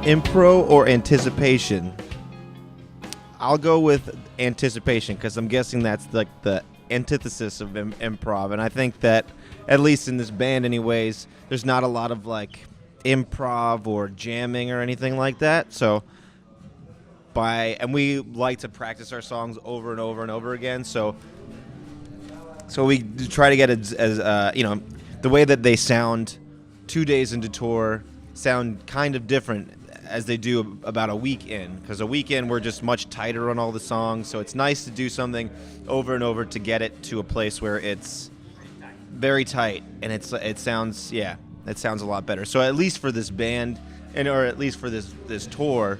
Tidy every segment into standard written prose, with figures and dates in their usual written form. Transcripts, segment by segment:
Impro or anticipation? I'll go with anticipation because I'm guessing that's like the antithesis of improv, and I think that at least in this band anyways, there's not a lot of like improv or jamming or anything like that. So and we like to practice our songs over and over and over again. So we try to get as the way that they sound 2 days into tour sound kind of different as they do about a week in, because a week in we're just much tighter on all the songs. So it's nice to do something over and over to get it to a place where it's very tight and it sounds a lot better. So at least for this band or at least for this tour,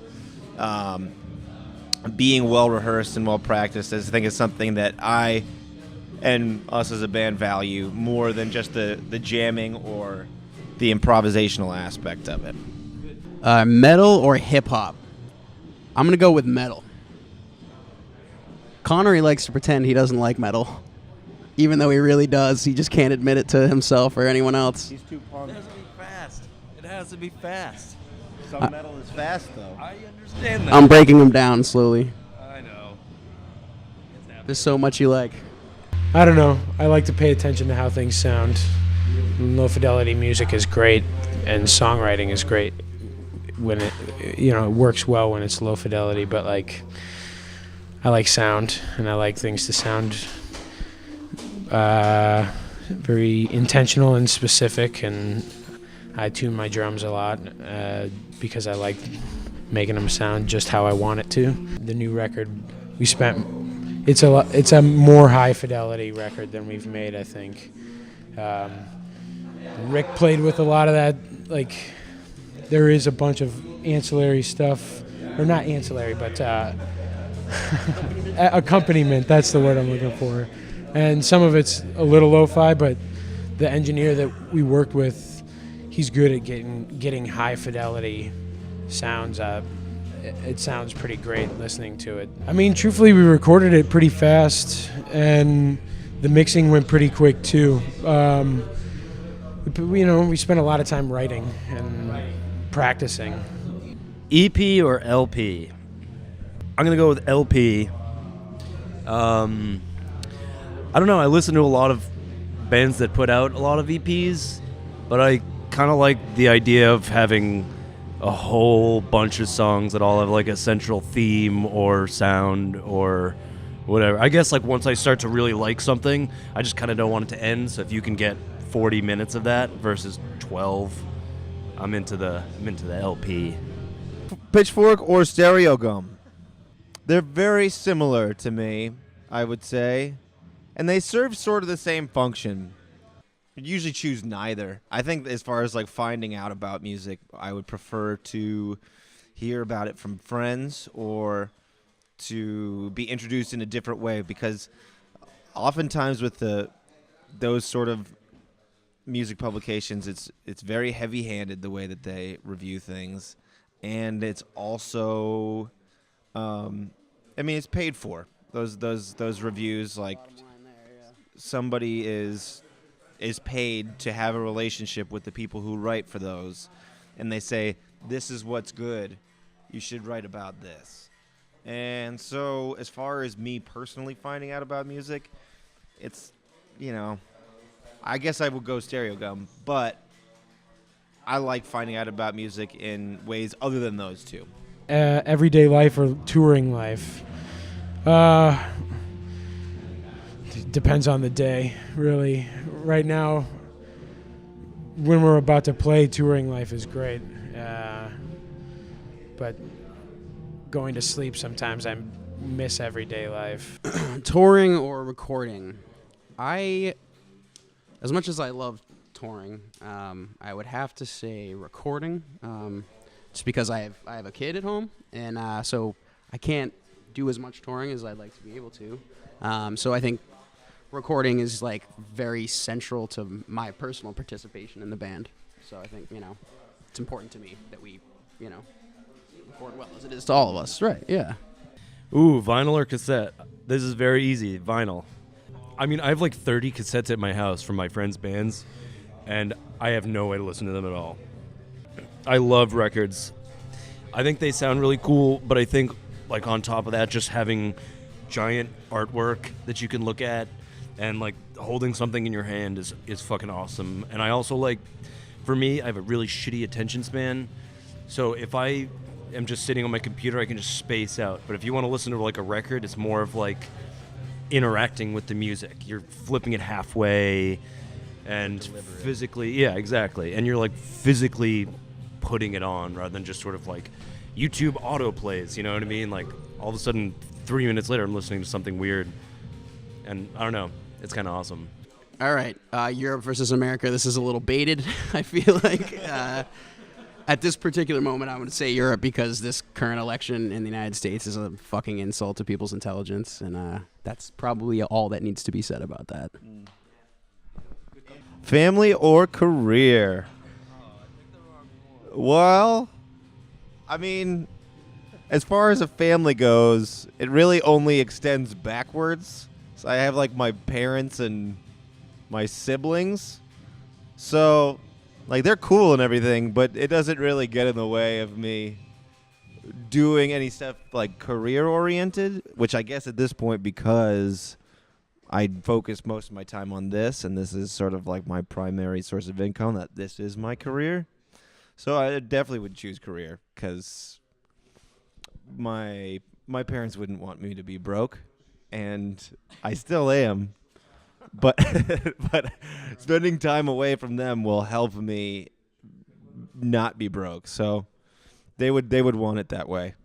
being well rehearsed and well practiced, I think is something that I and us as a band value more than just the jamming or the improvisational aspect of it. Metal or hip-hop? I'm going to go with metal. Connery likes to pretend he doesn't like metal, even though he really does. He just can't admit it to himself or anyone else. He's too pumped. It has to be fast. It has to be fast. Some metal is fast, though. I understand that. I'm breaking him down slowly. I know. There's so much you like. I don't know. I like to pay attention to how things sound. Low fidelity music is great, and songwriting is great when it works well when it's low fidelity. But like, I like sound, and I like things to sound very intentional and specific. And I tune my drums a lot because I like making them sound just how I want it to. The new record we spent. It's a more high fidelity record than we've made, I think. Rick played with a lot of that. Like, there is a bunch of ancillary stuff, or not ancillary, but accompaniment. That's the word I'm looking for. And some of it's a little lo-fi, but the engineer that we worked with, he's good at getting high fidelity sounds up. It sounds pretty great listening to it. I mean, truthfully, we recorded it pretty fast, and the mixing went pretty quick too. We spent a lot of time writing and practicing. EP or LP? I'm gonna go with LP. I don't know. I listen to a lot of bands that put out a lot of EPs, but I kind of like the idea of having a whole bunch of songs that all have like a central theme or sound or whatever. I guess like once I start to really like something, I just kind of don't want it to end. So if you can get 40 minutes of that versus 12, I'm into the LP. Pitchfork or Stereo Gum? They're very similar to me, I would say, and they serve sort of the same function. I usually choose neither. I think as far as like finding out about music, I would prefer to hear about it from friends or to be introduced in a different way, because oftentimes with those sort of music publications, it's very heavy-handed the way that they review things, and it's also it's paid for. Those reviews, like somebody is paid to have a relationship with the people who write for those, and they say, this is what's good, you should write about this. And so as far as me personally finding out about music, it's, I guess I would go Stereo Gum, but I like finding out about music in ways other than those two. Everyday life or touring life? Depends on the day, really. Right now, when we're about to play, touring life is great. But going to sleep, sometimes I miss everyday life. Touring or recording? As much as I love touring, I would have to say recording, just because I have a kid at home, and so I can't do as much touring as I'd like to be able to. So I think recording is like very central to my personal participation in the band. So I think, it's important to me that we, record well as it is to all of us. Right, yeah. Ooh, vinyl or cassette? This is very easy, vinyl. I mean, I have like 30 cassettes at my house from my friends' bands, and I have no way to listen to them at all. I love records. I think they sound really cool, but I think like on top of that, just having giant artwork that you can look at and like holding something in your hand is fucking awesome. And I also like, for me, I have a really shitty attention span. So if I am just sitting on my computer, I can just space out. But if you want to listen to like a record, it's more of like interacting with the music. You're flipping it halfway and physically, yeah, exactly. And you're like physically putting it on rather than just sort of like YouTube auto plays, you know what I mean? Like all of a sudden 3 minutes later I'm listening to something weird, and I don't know, it's kind of awesome. All right, Europe versus America. This is a little baited, I feel like. At this particular moment, I'm going to say Europe because this current election in the United States is a fucking insult to people's intelligence, and that's probably all that needs to be said about that. Family or career? Well, I mean, as far as a family goes, it really only extends backwards. So I have like my parents and my siblings. So, like, they're cool and everything, but it doesn't really get in the way of me doing any stuff like career oriented, which I guess at this point, because I focus most of my time on this, and this is sort of like my primary source of income, that this is my career. So I definitely would choose career because my parents wouldn't want me to be broke, and I still am. But but spending time away from them will help me not be broke. So they would want it that way.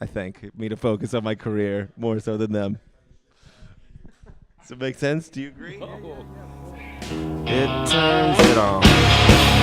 I think me to focus on my career more so than them. Does it make sense? Do you agree? It turns it on.